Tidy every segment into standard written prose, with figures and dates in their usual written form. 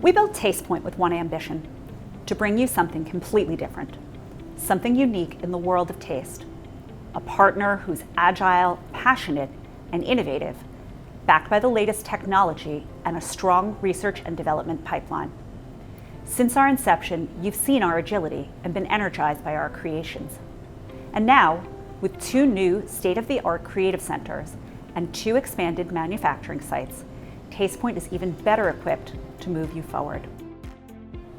We built Tastepoint with one ambition: to bring you something completely different, something unique in the world of taste. A partner who's agile, passionate, and innovative, backed by the latest technology and a strong research and development pipeline. Since our inception, you've seen our agility and been energized by our creations. And now, with 2 new state-of-the-art creative centers and 2 expanded manufacturing sites, Tastepoint is even better equipped to move you forward.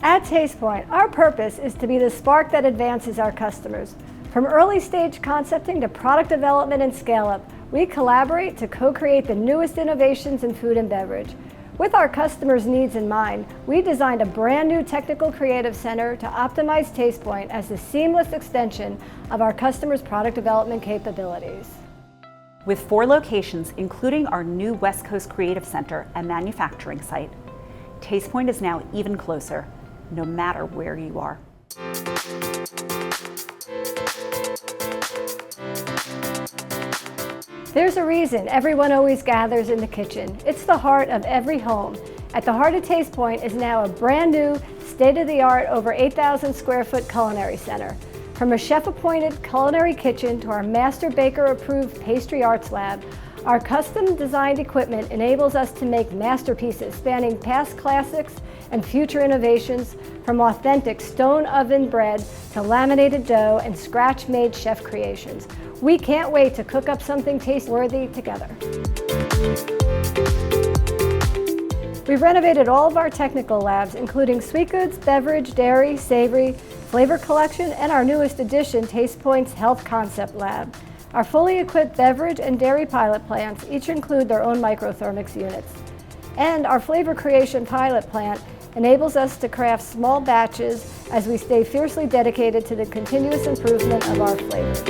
At Tastepoint, our purpose is to be the spark that advances our customers. From early stage concepting to product development and scale-up, we collaborate to co-create the newest innovations in food and beverage. With our customers' needs in mind, we designed a brand new technical creative center to optimize Tastepoint as the seamless extension of our customers' product development capabilities. With 4 locations, including our new West Coast Creative Center and manufacturing site, Tastepoint is now even closer, no matter where you are. There's a reason everyone always gathers in the kitchen. It's the heart of every home. At the heart of Tastepoint is now a brand new, state-of-the-art, over 8,000 square foot culinary center. From a chef-appointed culinary kitchen to our master baker-approved pastry arts lab, our custom-designed equipment enables us to make masterpieces spanning past classics and future innovations, from authentic stone oven bread to laminated dough and scratch-made chef creations. We can't wait to cook up something taste-worthy together. We've renovated all of our technical labs, including sweet goods, beverage, dairy, savory, flavor collection, and our newest addition, Tastepoint's Health Concept Lab. Our fully equipped beverage and dairy pilot plants each include their own microthermics units. And our flavor creation pilot plant enables us to craft small batches as we stay fiercely dedicated to the continuous improvement of our flavors.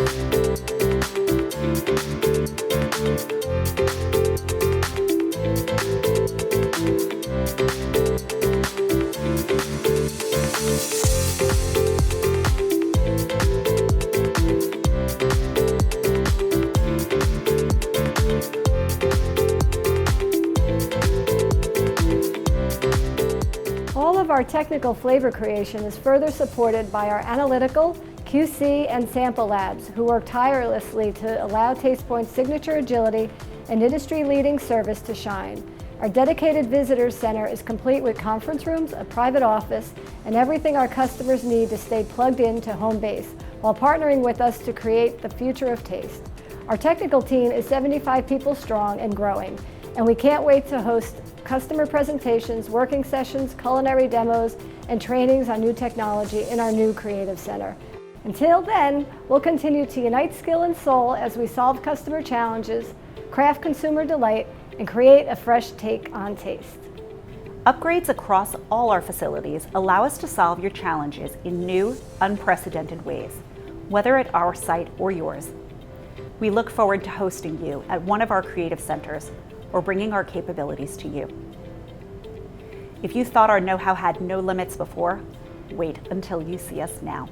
All of our technical flavor creation is further supported by our analytical, QC, and sample labs, who work tirelessly to allow Tastepoint's signature agility and industry-leading service to shine. Our dedicated visitor center is complete with conference rooms, a private office, and everything our customers need to stay plugged into home base, while partnering with us to create the future of taste. Our technical team is 75 people strong and growing, and we can't wait to host customer presentations, working sessions, culinary demos, and trainings on new technology in our new creative center. Until then, we'll continue to unite skill and soul as we solve customer challenges, craft consumer delight, and create a fresh take on taste. Upgrades across all our facilities allow us to solve your challenges in new, unprecedented ways, whether at our site or yours. We look forward to hosting you at one of our creative centers or bringing our capabilities to you. If you thought our know-how had no limits before, wait until you see us now.